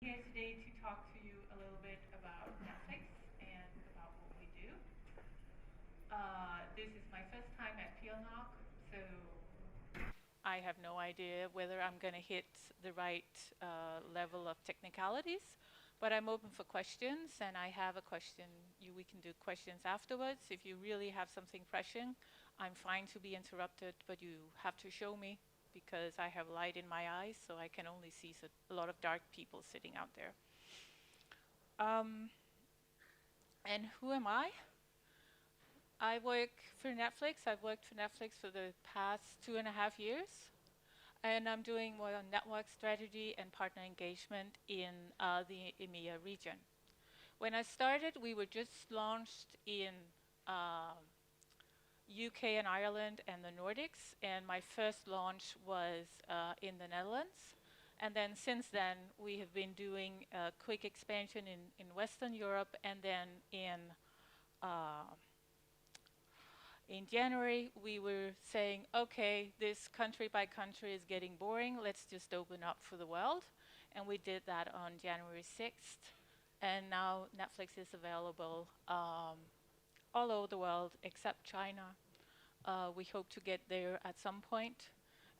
Here today to talk to you a little bit about Netflix and about what we do. This is my first time at PLNOC, so I have no idea whether I'm going to hit the right level of technicalities, but I'm open for questions, and I have a question. We can do questions afterwards. If you really have something pressing, I'm fine to be interrupted, but you have to show me because I have light in my eyes, so I can only see a lot of dark people sitting out there. And who am I? I work for Netflix. I've worked for Netflix for the past 2.5 years, and I'm doing more on network strategy and partner engagement in the EMEA region. When I started, we were just launched in UK and Ireland and the Nordics, and my first launch was in the Netherlands. And then since then, we have been doing a quick expansion in Western Europe, and then in January, we were saying, okay, this country by country is getting boring. Let's just open up for the world. And we did that on January 6th. And now Netflix is available all over the world except China. We hope to get there at some point,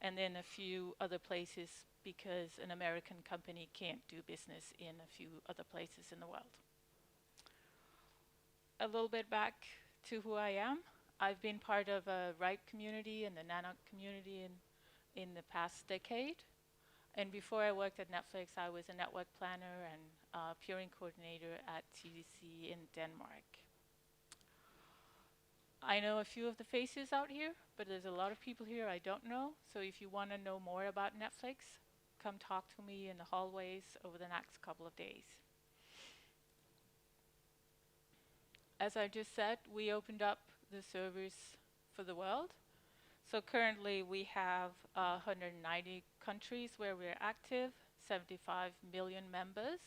and then a few other places because an American company can't do business in a few other places in the world. A little bit back to who I am. I've been part of a RIPE community and the Nanoc community in the past decade. And before I worked at Netflix, I was a network planner and peering coordinator at TDC in Denmark. I know a few of the faces out here, but there's a lot of people here I don't know. So if you want to know more about Netflix, come talk to me in the hallways over the next couple of days. As I just said, we opened up the servers for the world. So currently we have 190 countries where we're active, 75 million members.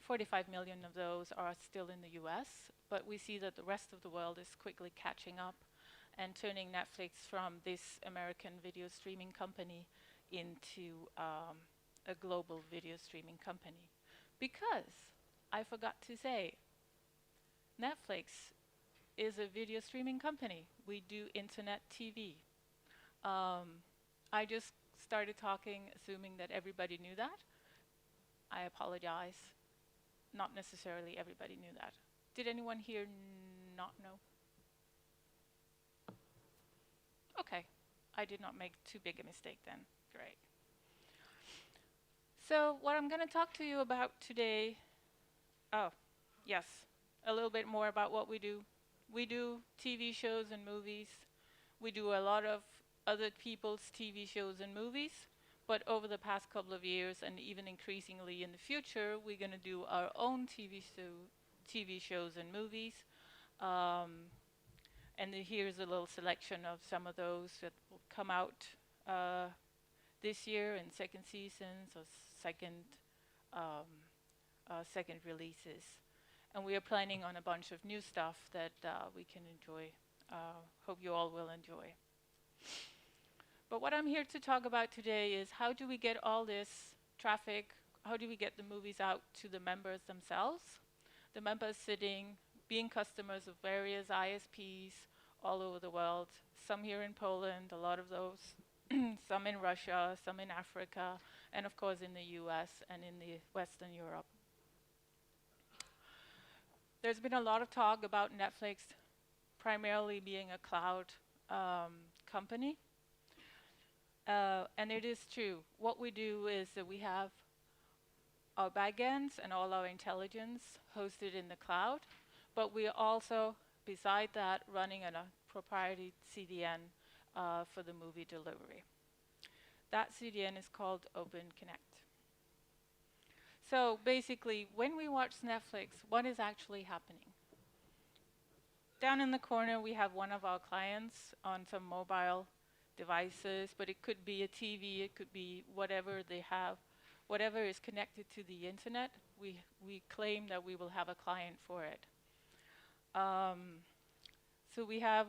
45 million of those are still in the US, but we see that the rest of the world is quickly catching up and turning Netflix from this American video streaming company into a global video streaming company. Because I forgot to say, Netflix is a video streaming company. We do internet TV. I just started talking assuming that everybody knew that. I apologize. Not necessarily everybody knew that. Did anyone here not know? Okay, I did not make too big a mistake then. Great. So what I'm going to talk to you about today, yes, a little bit more about what we do. We do TV shows and movies. We do a lot of other people's TV shows and movies. But over the past couple of years, and even increasingly in the future, we're going to do our own TV shows and movies. And here's a little selection of some of those that will come out this year in second seasons or second releases. And we are planning on a bunch of new stuff that we can enjoy. Hope you all will enjoy. But what I'm here to talk about today is how do we get all this traffic, how do we get the movies out to the members themselves? The members being customers of various ISPs all over the world, some here in Poland, a lot of those, some in Russia, some in Africa, and of course in the US and in the Western Europe. There's been a lot of talk about Netflix primarily being a cloud company. And it is true. What we do is that we have our backends and all our intelligence hosted in the cloud, but we are also, beside that, running a proprietary CDN for the movie delivery. That CDN is called OpenConnect. So basically, when we watch Netflix, what is actually happening? Down in the corner, we have one of our clients on some mobile devices, but it could be a TV, it could be whatever they have, whatever is connected to the internet, we claim that we will have a client for it. So we have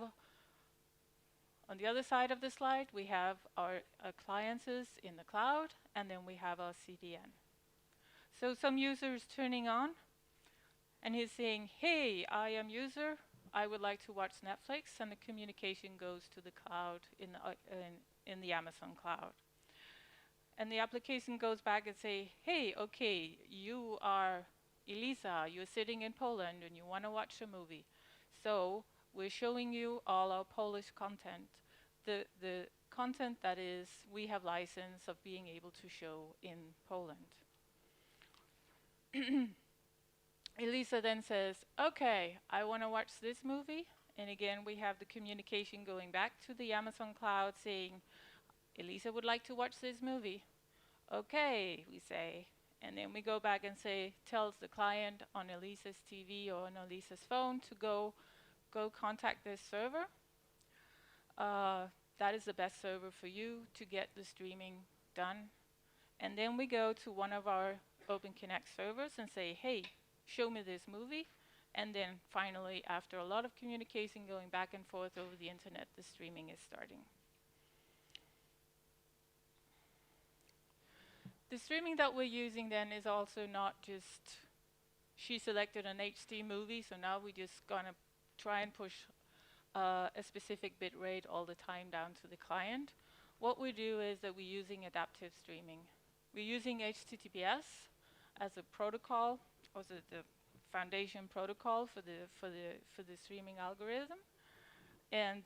On the other side of the slide, we have our appliances in the cloud, and then we have our CDN. So some user is turning on, and he's saying, hey, I am user, I would like to watch Netflix, and the communication goes to the cloud in the Amazon cloud. And the application goes back and say, hey, okay, you are Elisa, you're sitting in Poland and you want to watch a movie. So we're showing you all our Polish content, the content that is we have license of being able to show in Poland. Elisa then says, okay, I want to watch this movie. And again, we have the communication going back to the Amazon cloud saying, Elisa would like to watch this movie. Okay, we say. And then we go back and say, tells the client on Elisa's TV or on Elisa's phone to go contact this server. That is the best server for you to get the streaming done. And then we go to one of our OpenConnect servers and say, hey, show me this movie. And then finally, after a lot of communication going back and forth over the internet, the streaming is starting. The streaming that we're using then is also not just, she selected an HD movie, so now we're just gonna try and push a specific bit rate all the time down to the client. What we do is that we're using adaptive streaming. We're using HTTPS as a protocol, or the foundation protocol for the streaming algorithm. And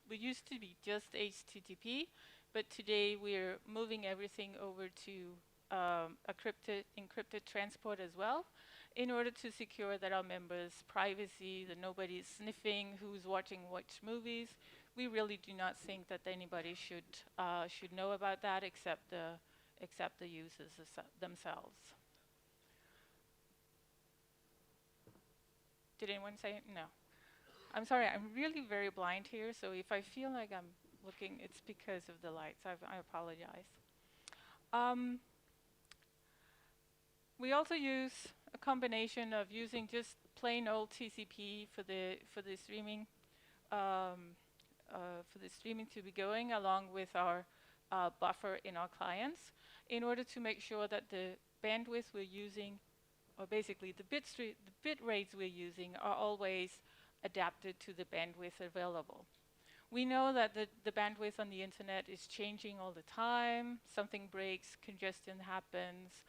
we used to be just HTTP, but today we're moving everything over to encrypted transport as well, in order to secure that our members' privacy, that nobody's sniffing who's watching which movies. We really do not think that anybody should know about that except the users themselves. Did anyone say it? No. I'm sorry, I'm really very blind here, so if I feel like I'm looking, it's because of the lights. I apologize. We also use a combination of using just plain old TCP for the streaming to be going, along with our buffer in our clients, in order to make sure that the bandwidth we're using, or basically the bit rates we're using, are always adapted to the bandwidth available. We know that the bandwidth on the internet is changing all the time. Something breaks, congestion happens.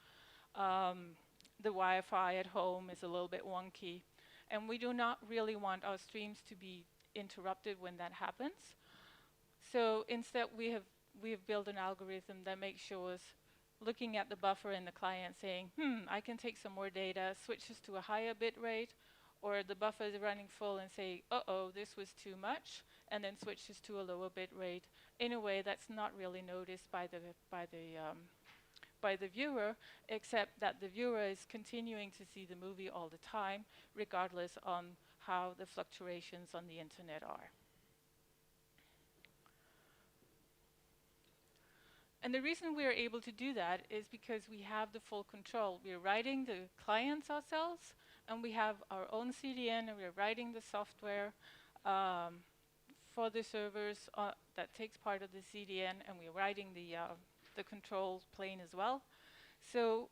The Wi-Fi at home is a little bit wonky. And we do not really want our streams to be interrupted when that happens. So instead, we have built an algorithm that makes sure, looking at the buffer in the client, saying, I can take some more data, switches to a higher bit rate, or the buffer is running full and say, uh-oh, this was too much, and then switches to a lower bit rate in a way that's not really noticed by the viewer, except that the viewer is continuing to see the movie all the time, regardless on how the fluctuations on the internet are. And the reason we are able to do that is because we have the full control. We are writing the clients ourselves, and we have our own CDN, and we are writing the software for the servers that takes part of the CDN, and we're writing the control plane as well. So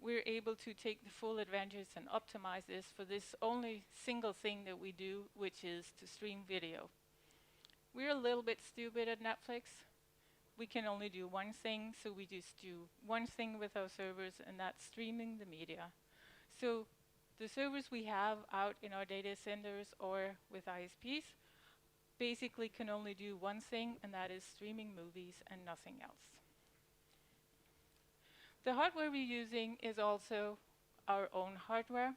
we're able to take the full advantage and optimize this for this only single thing that we do, which is to stream video. We're a little bit stupid at Netflix. We can only do one thing, so we just do one thing with our servers, and that's streaming the media. So the servers we have out in our data centers or with ISPs basically can only do one thing, and that is streaming movies and nothing else. The hardware we're using is also our own hardware.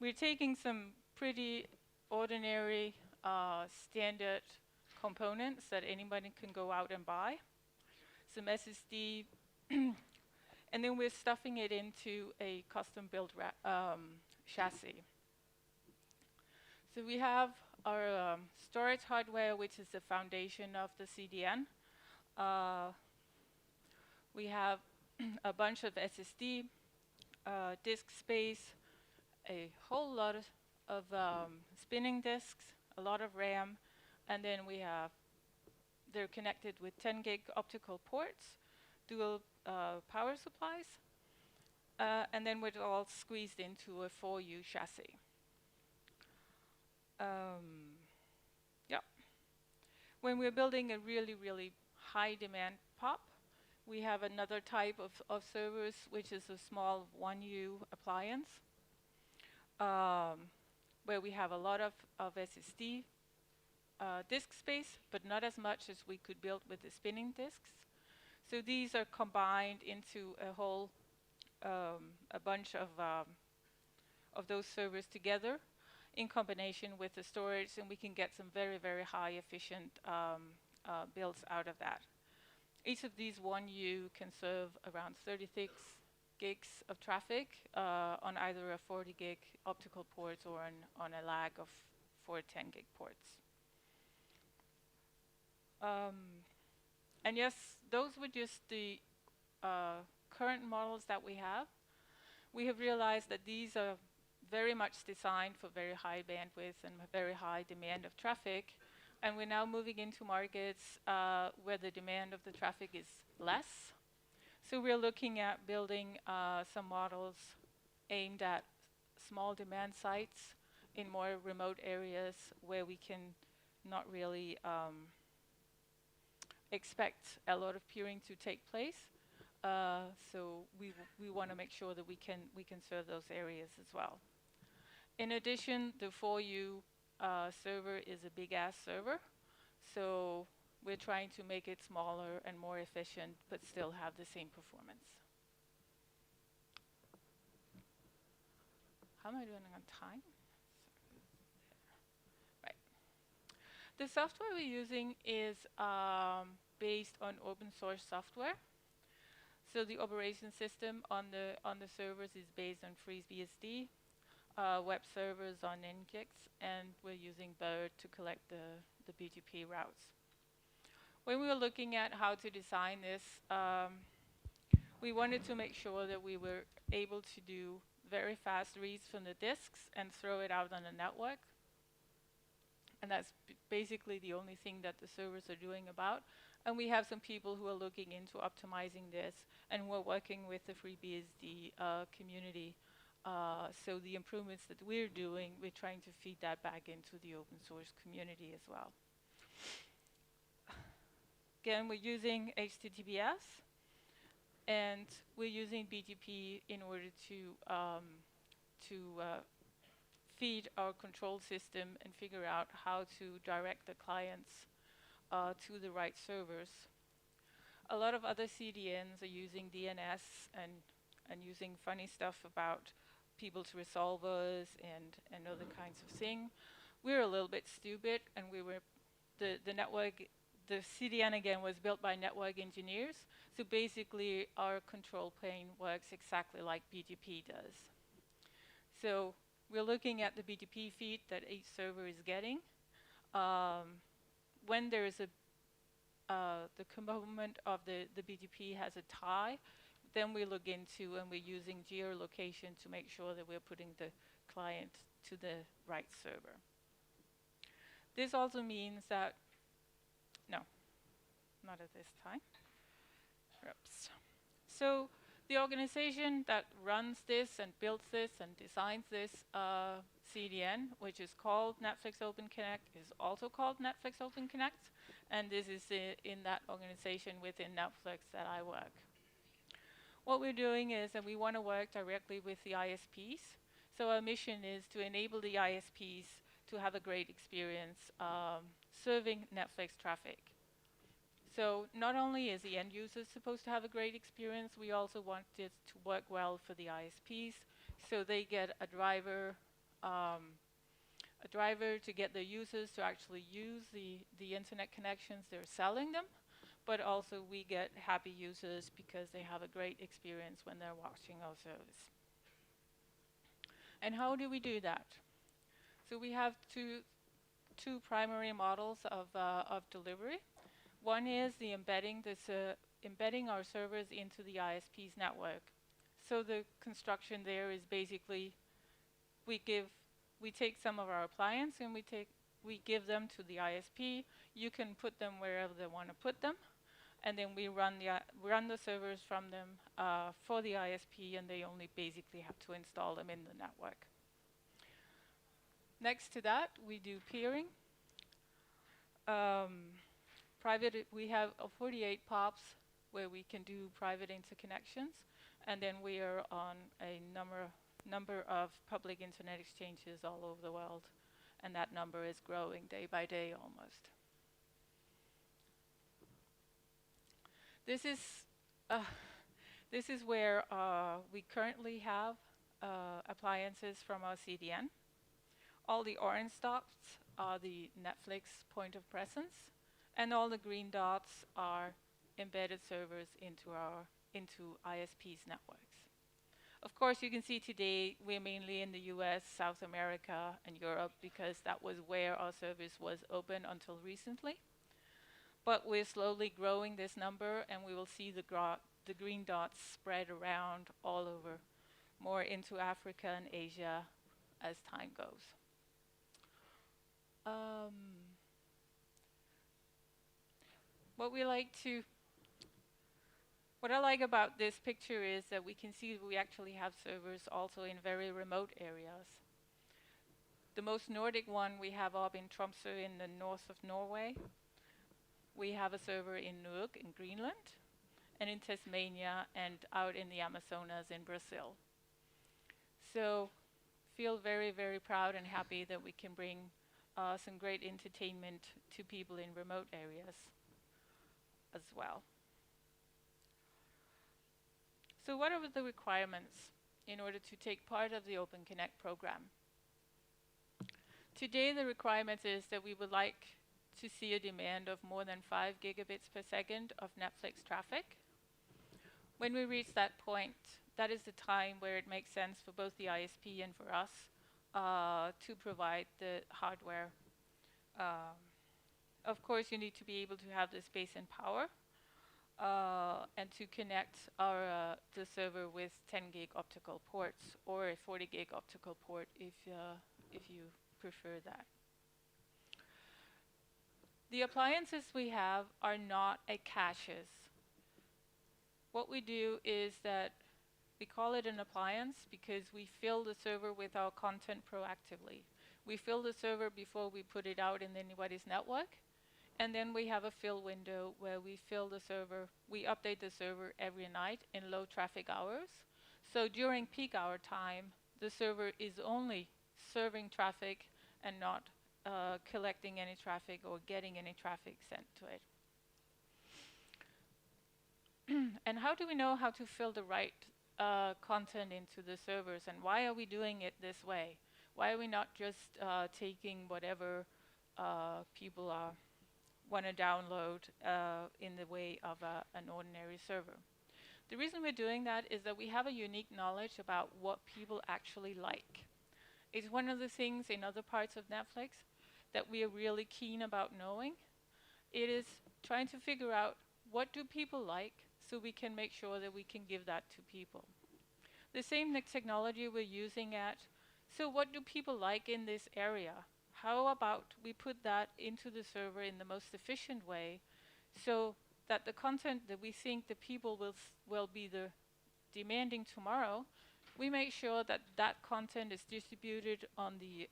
We're taking some pretty ordinary standard components that anybody can go out and buy, some SSD, and then we're stuffing it into a custom-built chassis. So we have our storage hardware, which is the foundation of the CDN. We have a bunch of SSD, disk space, a whole lot of spinning disks, a lot of RAM, and then they're connected with 10 gig optical ports, dual power supplies, and then we're all squeezed into a 4U chassis. Yeah. When we're building a really, really high demand POP, we have another type of servers, which is a small 1U appliance, where we have a lot of SSD disk space, but not as much as we could build with the spinning disks. So these are combined into a whole, a bunch of those servers together in combination with the storage, and we can get some very, very high efficient builds out of that. Each of these 1U can serve around 36 gigs of traffic on either a 40 gig optical port or on a lag of 4 10 gig ports. And yes, those were just the current models that we have. We have realized that these are very much designed for very high bandwidth and very high demand of traffic. And we're now moving into markets where the demand of the traffic is less. So we're looking at building some models aimed at small demand sites in more remote areas where we can not really expect a lot of peering to take place. So we want to make sure that we can serve those areas as well. In addition, the 4U server is a big-ass server, so we're trying to make it smaller and more efficient, but still have the same performance. How am I doing on time? Right. The software we're using is based on open source software. So the operation system on the servers is based on FreeBSD. Web servers on Nginx, and we're using Bird to collect the BGP routes. When we were looking at how to design this, we wanted to make sure that we were able to do very fast reads from the disks and throw it out on the network. And that's basically the only thing that the servers are doing about. And we have some people who are looking into optimizing this, and we're working with the FreeBSD community. So the improvements that we're doing, we're trying to feed that back into the open source community as well. Again, we're using HTTPS, and we're using BGP in order to feed our control system and figure out how to direct the clients to the right servers. A lot of other CDNs are using DNS and using funny stuff about people's resolvers and other kinds of things. We're a little bit stupid, and the CDN again was built by network engineers. So basically, our control plane works exactly like BGP does. So we're looking at the BGP feed that each server is getting. When there is the component of the BGP has a tie, then we look into, and we're using geolocation to make sure that we're putting the client to the right server. This also means that, no, not at this time. Oops. So the organization that runs this and builds this and designs this CDN, which is called Netflix Open Connect, is also called Netflix Open Connect, and this is in that organization within Netflix that I work. What we're doing is that we want to work directly with the ISPs. So our mission is to enable the ISPs to have a great experience serving Netflix traffic. So not only is the end user supposed to have a great experience, we also want it to work well for the ISPs, so they get a driver to get their users to actually use the internet connections they're selling them. But also we get happy users because they have a great experience when they're watching our service. And how do we do that? So we have two primary models of delivery. One is the embedding our servers into the ISP's network. So the construction there is basically we take some of our appliance and we we give them to the ISP. You can put them wherever they want to put them, and then we run the servers from them for the ISP, and they only basically have to install them in the network. Next to that, we do peering. We have 48 POPs where we can do private interconnections, and then we are on a number of public internet exchanges all over the world, and that number is growing day by day almost. This is where we currently have appliances from our CDN. All the orange dots are the Netflix point of presence, and all the green dots are embedded servers into ISP's networks. Of course, you can see today we're mainly in the US, South America, and Europe because that was where our service was open until recently. But we're slowly growing this number, and we will see the green dots spread around all over, more into Africa and Asia as time goes. What I like about this picture is that we can see we actually have servers also in very remote areas. The most Nordic one we have up in Tromsø in the north of Norway. We have a server in Nuuk in Greenland, and in Tasmania, and out in the Amazonas in Brazil. So feel very, very proud and happy that we can bring some great entertainment to people in remote areas as well. So what are the requirements in order to take part of the Open Connect program? Today the requirement is that we would like to see a demand of more than 5 gigabits per second of Netflix traffic. When we reach that point, that is the time where it makes sense for both the ISP and for us to provide the hardware. Of course, you need to be able to have the space and power, and to connect the server with 10 gig optical ports or a 40 gig optical port if you prefer that. The appliances we have are not a caches. What we do is that we call it an appliance because we fill the server with our content proactively. We fill the server before we put it out in anybody's network, and then we have a fill window where we fill the server. We update the server every night in low traffic hours. So during peak hour time, the server is only serving traffic and not collecting any traffic or getting any traffic sent to it. And how do we know how to fill the right content into the servers, and why are we doing it this way? Why are we not just taking whatever people want to download in the way of an ordinary server? The reason we're doing that is that we have a unique knowledge about what people actually like. It's one of the things in other parts of Netflix that we are really keen about knowing. It is trying to figure out what do people like so we can make sure that we can give that to people. The same technology we're using so what do people like in this area? How about we put that into the server in the most efficient way so that the content that we think the people will be demanding tomorrow, we make sure that that content is distributed on the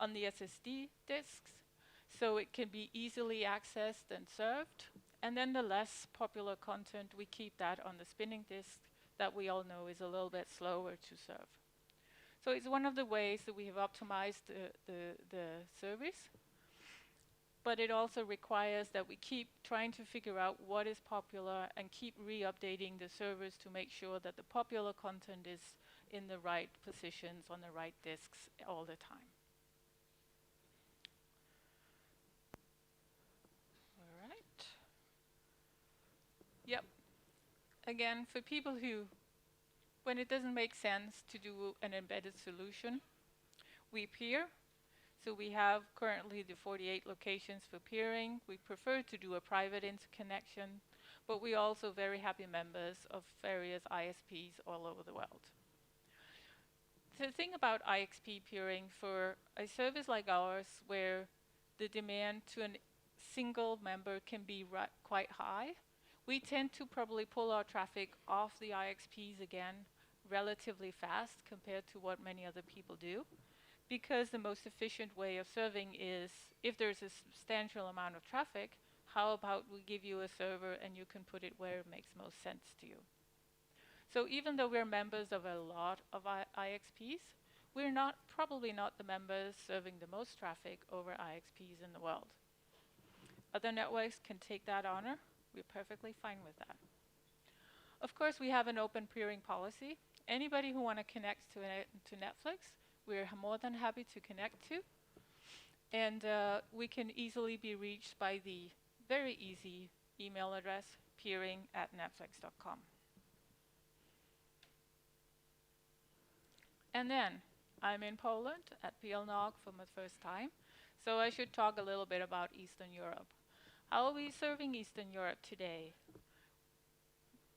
SSD disks, so it can be easily accessed and served. And then the less popular content, we keep that on the spinning disk that we all know is a little bit slower to serve. So it's one of the ways that we have optimized the service, but it also requires that we keep trying to figure out what is popular and keep re-updating the servers to make sure that the popular content is in the right positions on the right disks all the time. All right. Yep. Again, for people when it doesn't make sense to do an embedded solution, we peer. So we have currently the 48 locations for peering. We prefer to do a private interconnection, but we're also very happy members of various ISPs all over the world. the thing about IXP peering for a service like ours, where the demand to a single member can be quite high, we tend to probably pull our traffic off the IXPs again relatively fast compared to what many other people do, because the most efficient way of serving is, if there's a substantial amount of traffic, how about we give you a server and you can put it where it makes most sense to you. So even though we're members of a lot of IXPs, we're probably not the members serving the most traffic over IXPs in the world. Other networks can take that honor. We're perfectly fine with that. Of course, we have an open peering policy. Anybody who want to connect to Netflix, we're more than happy to connect to. And we can easily be reached by the very easy email address, peering@netflix.com. And then, I'm in Poland at PLNOG for my first time, so I should talk a little bit about Eastern Europe. How are we serving Eastern Europe today?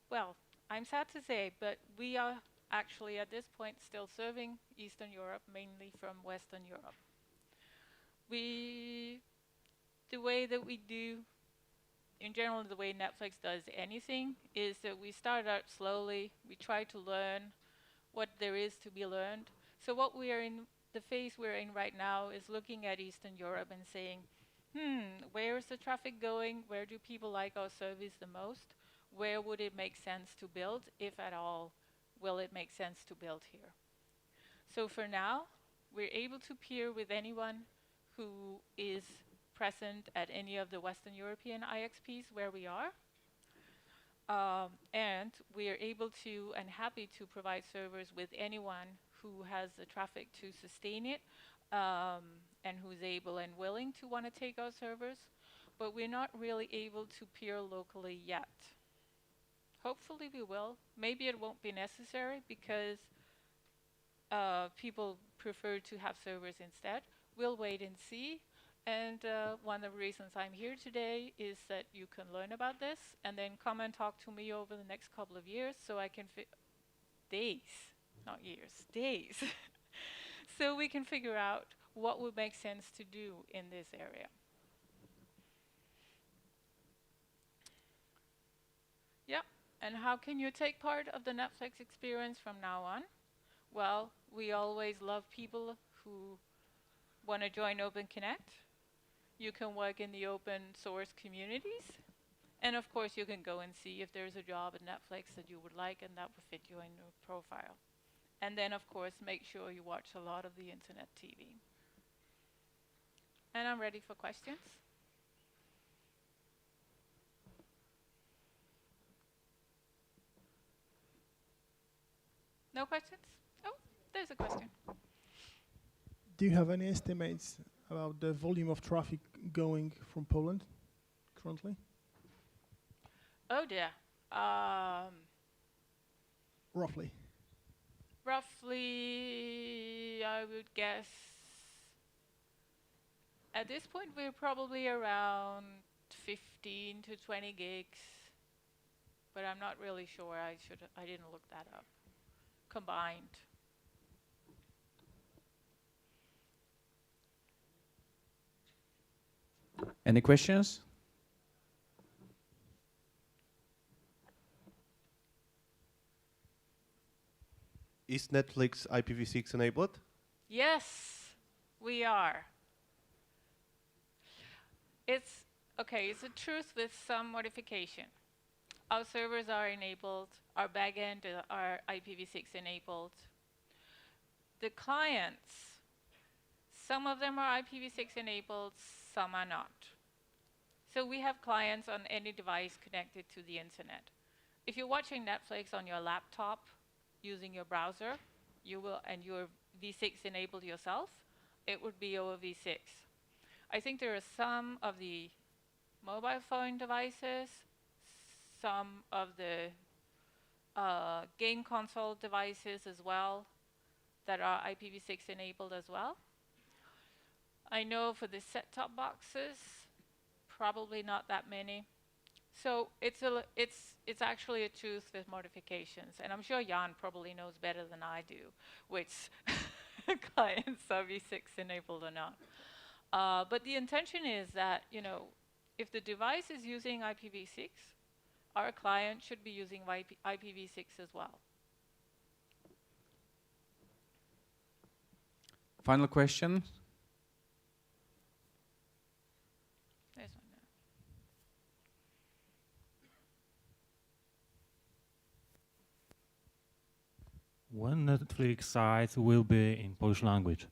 Well, I'm sad to say, but we are actually at this point still serving Eastern Europe, mainly from Western Europe. The way that we do, in general, the way Netflix does anything is that we start out slowly, we try to learn what there is to be learned. So what we are in, the phase we're in right now is looking at Eastern Europe and saying, where is the traffic going? Where do people like our service the most? Where would it make sense to build, if at all, will it make sense to build here? So for now, we're able to peer with anyone who is present at any of the Western European IXPs where we are. And we are able to and happy to provide servers with anyone who has the traffic to sustain it, and who's able and willing to want to take our servers. But we're not really able to peer locally yet. Hopefully we will. Maybe it won't be necessary because people prefer to have servers instead. We'll wait and see. And one of the reasons I'm here today is that you can learn about this and then come and talk to me over the next couple of years, so I can days, not years, days. So we can figure out what would make sense to do in this area. Yeah, and how can you take part of the Netflix experience from now on? Well, we always love people who want to join Open Connect. You can work in the open source communities. And of course, you can go and see if there's a job at Netflix that you would like and that would fit you in your profile. And then, of course, make sure you watch a lot of the internet TV. And I'm ready for questions. No questions? Oh, there's a question. Do you have any estimates about the volume of traffic going from Poland currently? Oh dear. Roughly. Roughly, I would guess, at this point we're probably around 15 to 20 gigs, but I'm not really sure. I didn't look that up. Combined. Any questions? Is Netflix IPv6 enabled? Yes, we are. It's a truth with some modification. Our servers are enabled, our backend are IPv6 enabled. The clients, some of them are IPv6 enabled, some are not. So we have clients on any device connected to the internet. If you're watching Netflix on your laptop using your browser, you will, and you're v6 enabled yourself, it would be over v6. I think there are some of the mobile phone devices, some of the game console devices as well that are IPv6 enabled as well. I know for the set-top boxes, probably not that many. So it's actually a truth with modifications, and I'm sure Jan probably knows better than I do which clients are v6 enabled or not. But the intention is that, you know, if the device is using IPv6, our client should be using IPv6 as well. Final question. There's one there. When Netflix site will be in Polish language?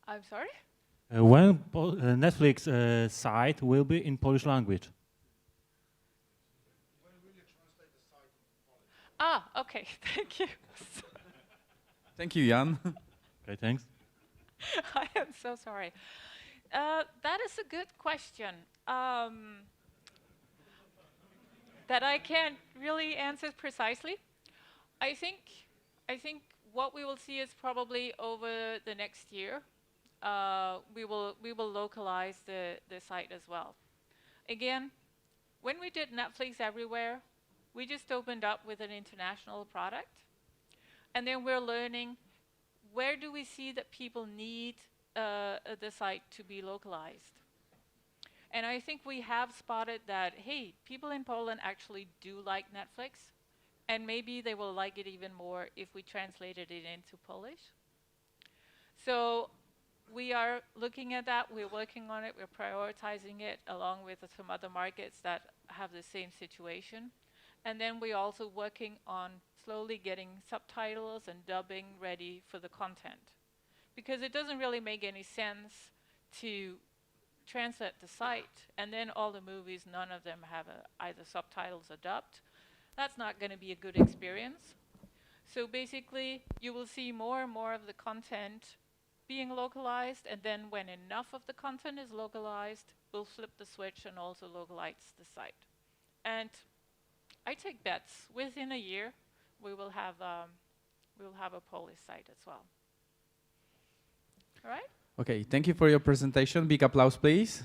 I'm sorry? When Netflix site will be in Polish language? Ah, okay, thank you. Thank you, Jan. Okay, thanks. I am so sorry. That is a good question that I can't really answer precisely. I think what we will see is probably over the next year, we will localize the site as well. Again, when we did Netflix everywhere, we just opened up with an international product, and then we're learning where do we see that people need the site to be localized. And I think we have spotted that, hey, people in Poland actually do like Netflix, and maybe they will like it even more if we translated it into Polish. So we are looking at that, we're working on it, we're prioritizing it along with some other markets that have the same situation. And then we're also working on slowly getting subtitles and dubbing ready for the content. Because it doesn't really make any sense to translate the site and then all the movies, none of them have either subtitles or dubbed. That's not going to be a good experience. So basically, you will see more and more of the content being localized, and then when enough of the content is localized, we'll flip the switch and also localize the site. And I take bets within a year we will have a Polish site as well. All right? Okay, thank you for your presentation. Big applause, please.